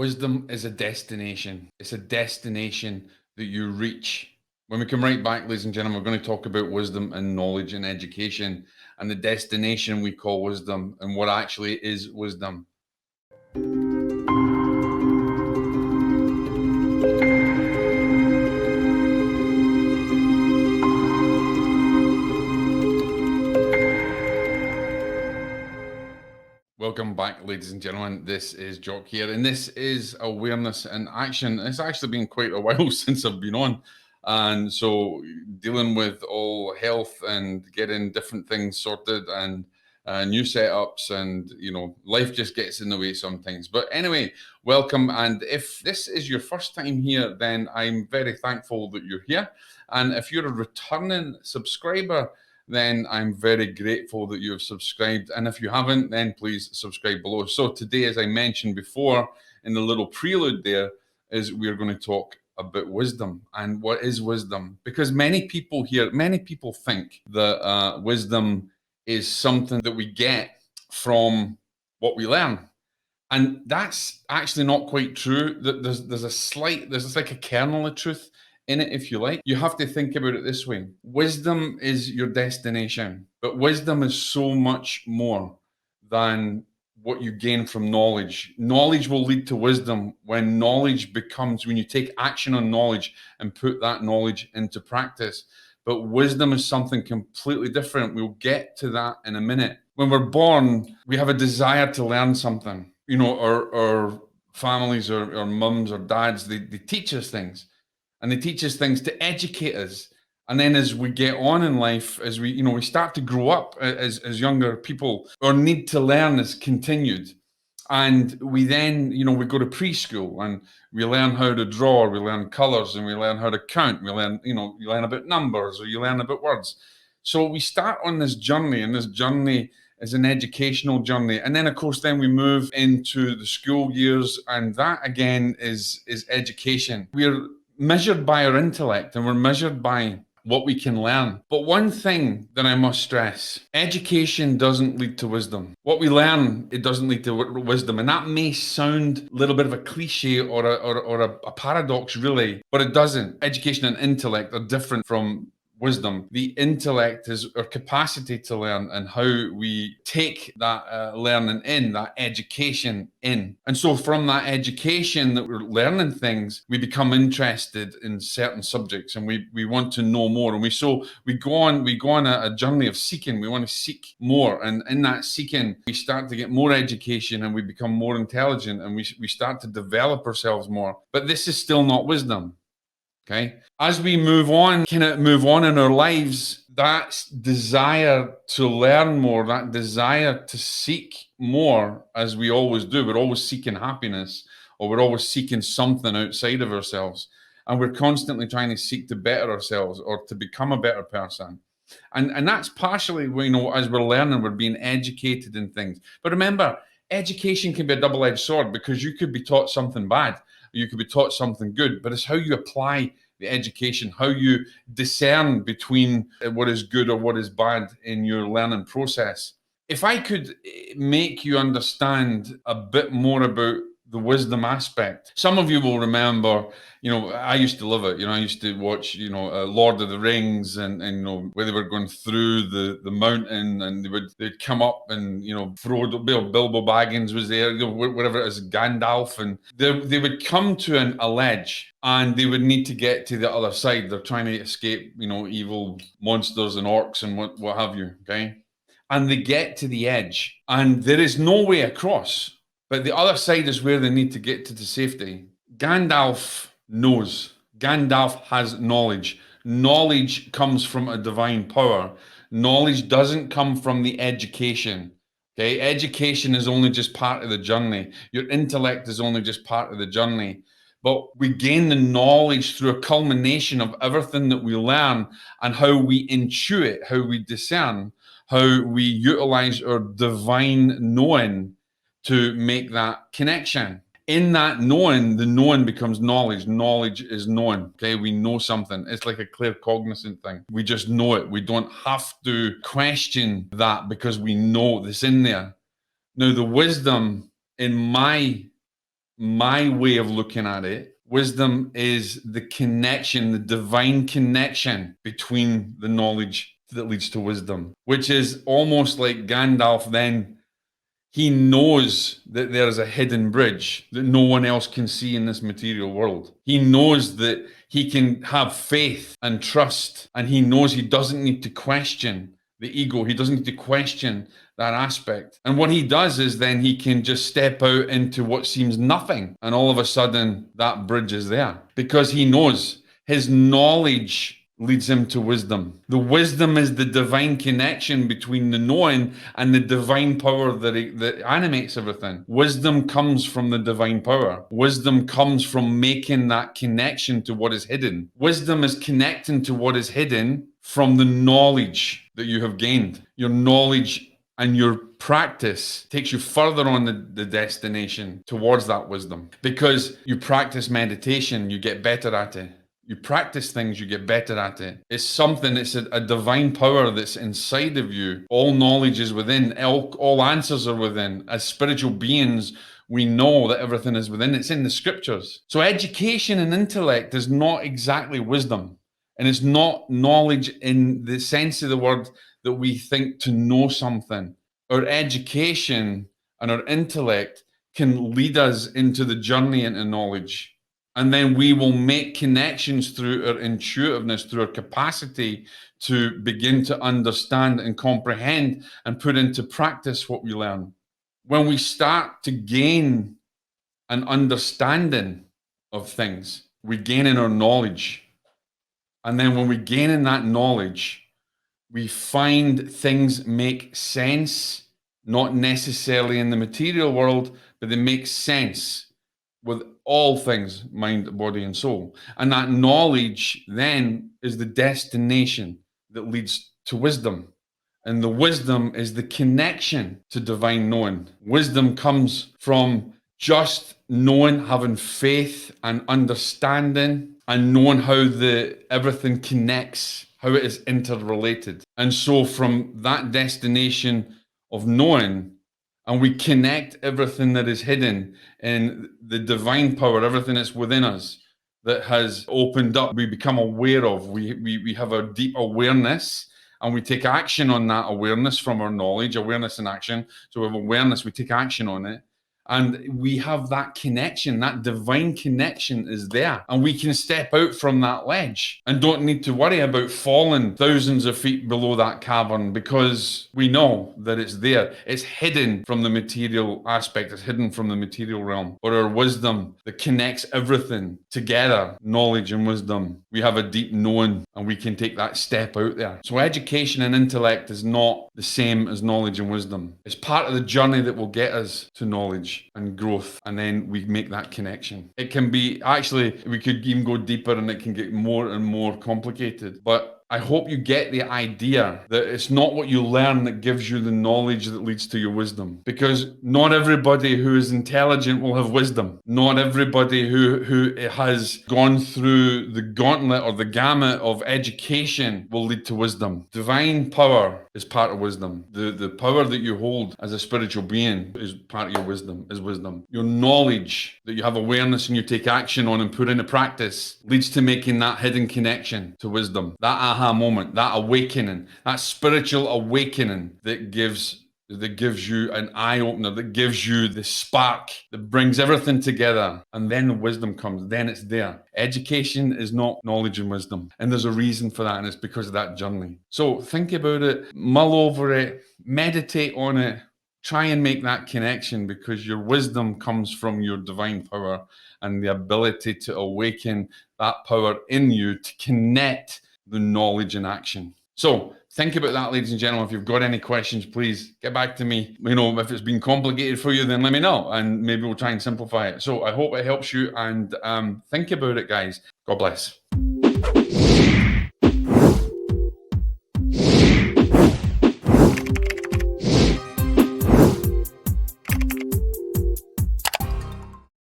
Wisdom is a destination. It's a destination that you reach. When we come right back, ladies and gentlemen, we're going to talk about wisdom and knowledge and education and the destination we call wisdom and what actually is wisdom. Welcome back, ladies and gentlemen. This is Jock here, and this is Awareness in Action. It's actually been quite a while since I've been on, and so dealing with all health and getting different things sorted and new setups, and life just gets in the way sometimes. But anyway, welcome. And if this is your first time here, then I'm very thankful that you're here. And if you're a returning subscriber, then I'm very grateful that you have subscribed. And if you haven't, then please subscribe below. So today, as I mentioned before in the little prelude there, is we're going to talk about wisdom. And what is wisdom? Because many people think that wisdom is something that we get from what we learn. And that's actually not quite true. There's like a kernel of truth in it, if you like. You have to think about it this way. Wisdom is your destination, but wisdom is so much more than what you gain from knowledge. Knowledge will lead to wisdom when you take action on knowledge and put that knowledge into practice. But wisdom is something completely different. We'll get to that in a minute. When we're born, we have a desire to learn something. Our families or our mums or dads, they teach us things. And they teach us things to educate us. And then as we get on in life, as we start to grow up as younger people, our need to learn is continued. And we then, we go to preschool and we learn how to draw, we learn colors, and we learn how to count. We learn, you learn about numbers, or you learn about words. So we start on this journey, and this journey is an educational journey. And then, of course, then we move into the school years, and that again is education. We're measured by our intellect, and we're measured by what we can learn. But one thing that I must stress, education doesn't lead to wisdom. What we learn, it doesn't lead to wisdom. And that may sound a little bit of a cliche or a paradox, really, but it doesn't. Education and intellect are different from wisdom. The intellect is our capacity to learn and how we take that learning in, that education in. And so from that education that we're learning things, we become interested in certain subjects, and we want to know more. And we go on a journey of seeking. We want to seek more. And in that seeking, we start to get more education, and we become more intelligent, and we start to develop ourselves more. But this is still not wisdom. Okay. As we move on in our lives, that desire to learn more, that desire to seek more, as we always do, we're always seeking happiness, or we're always seeking something outside of ourselves. And we're constantly trying to seek to better ourselves or to become a better person. And that's partially, as we're learning, we're being educated in things. But remember, education can be a double-edged sword, because you could be taught something bad, you could be taught something good, but it's how you apply the education, how you discern between what is good or what is bad in your learning process. If I could make you understand a bit more about the wisdom aspect. Some of you will remember, I used to love it. I used to watch, Lord of the Rings, and where they were going through the mountain, and they'd come up, and Frodo, Bilbo Baggins was there, whatever it is, Gandalf, and they would come to a ledge, and they would need to get to the other side. They're trying to escape, evil monsters and orcs and what have you. Okay, and they get to the edge, and there is no way across. But the other side is where they need to get to safety. Gandalf knows. Gandalf has knowledge. Knowledge comes from a divine power. Knowledge doesn't come from the education. Okay, education is only just part of the journey. Your intellect is only just part of the journey. But we gain the knowledge through a culmination of everything that we learn, and how we intuit, how we discern, how we utilize our divine knowing to make that connection. In that knowing, the knowing becomes knowledge. Knowledge is knowing. Okay, we know something. It's like a claircognizant thing. We just know it. We don't have to question that, because we know this in there. Now, the wisdom in my my way of looking at it, wisdom is the connection, the divine connection between the knowledge that leads to wisdom, which is almost like Gandalf then. He knows that there is a hidden bridge that no one else can see in this material world. He knows that he can have faith and trust, and he knows he doesn't need to question the ego. He doesn't need to question that aspect. And what he does is then he can just step out into what seems nothing, and all of a sudden that bridge is there because he knows his knowledge leads him to wisdom. The wisdom is the divine connection between the knowing and the divine power that animates everything. Wisdom comes from the divine power. Wisdom comes from making that connection to what is hidden. Wisdom is connecting to what is hidden from the knowledge that you have gained. Your knowledge and your practice takes you further on the destination towards that wisdom. Because you practice meditation, you get better at it. You practice things, you get better at it. It's something, it's a divine power that's inside of you. All knowledge is within, all answers are within. As spiritual beings, we know that everything is within. It's in the scriptures. So education and intellect is not exactly wisdom. And it's not knowledge in the sense of the word that we think to know something. Our education and our intellect can lead us into the journey into knowledge. And then we will make connections through our intuitiveness, through our capacity to begin to understand and comprehend and put into practice what we learn. When we start to gain an understanding of things, we gain in our knowledge. And then when we gain in that knowledge, we find things make sense, not necessarily in the material world, but they make sense with all things, mind, body, and soul. And that knowledge then is the destination that leads to wisdom. And the wisdom is the connection to divine knowing. Wisdom comes from just knowing, having faith and understanding, and knowing how everything connects, how it is interrelated. And so from that destination of knowing, and we connect everything that is hidden in the divine power, everything that's within us that has opened up, we become aware of. We have a deep awareness, and we take action on that awareness from our knowledge, awareness and action. So we have awareness, we take action on it. And we have that connection, that divine connection is there. And we can step out from that ledge and don't need to worry about falling thousands of feet below that cavern because we know that it's there. It's hidden from the material aspect, it's hidden from the material realm. But our wisdom that connects everything together, knowledge and wisdom, we have a deep knowing and we can take that step out there. So education and intellect is not the same as knowledge and wisdom. It's part of the journey that will get us to knowledge and growth, and then we make that connection. It can be, actually, we could even go deeper and it can get more and more complicated, but I hope you get the idea that it's not what you learn that gives you the knowledge that leads to your wisdom. Because not everybody who is intelligent will have wisdom. Not everybody who has gone through the gauntlet or the gamut of education will lead to wisdom. Divine power is part of wisdom. The power that you hold as a spiritual being is part of your wisdom, is wisdom. Your knowledge that you have awareness and you take action on and put into practice leads to making that hidden connection to wisdom. That aha moment, that awakening, that spiritual awakening that gives you an eye-opener, that gives you the spark that brings everything together, and then the wisdom comes, then it's there. Education is not knowledge and wisdom, and there's a reason for that, and it's because of that journey. So think about it, mull over it, meditate on it, try and make that connection, because your wisdom comes from your divine power and the ability to awaken that power in you to connect the knowledge and action. So think about that, ladies and gentlemen. If you've got any questions, please get back to me. You know, if it's been complicated for you, then let me know, and maybe we'll try and simplify it. So I hope it helps you, and think about it, guys. God bless.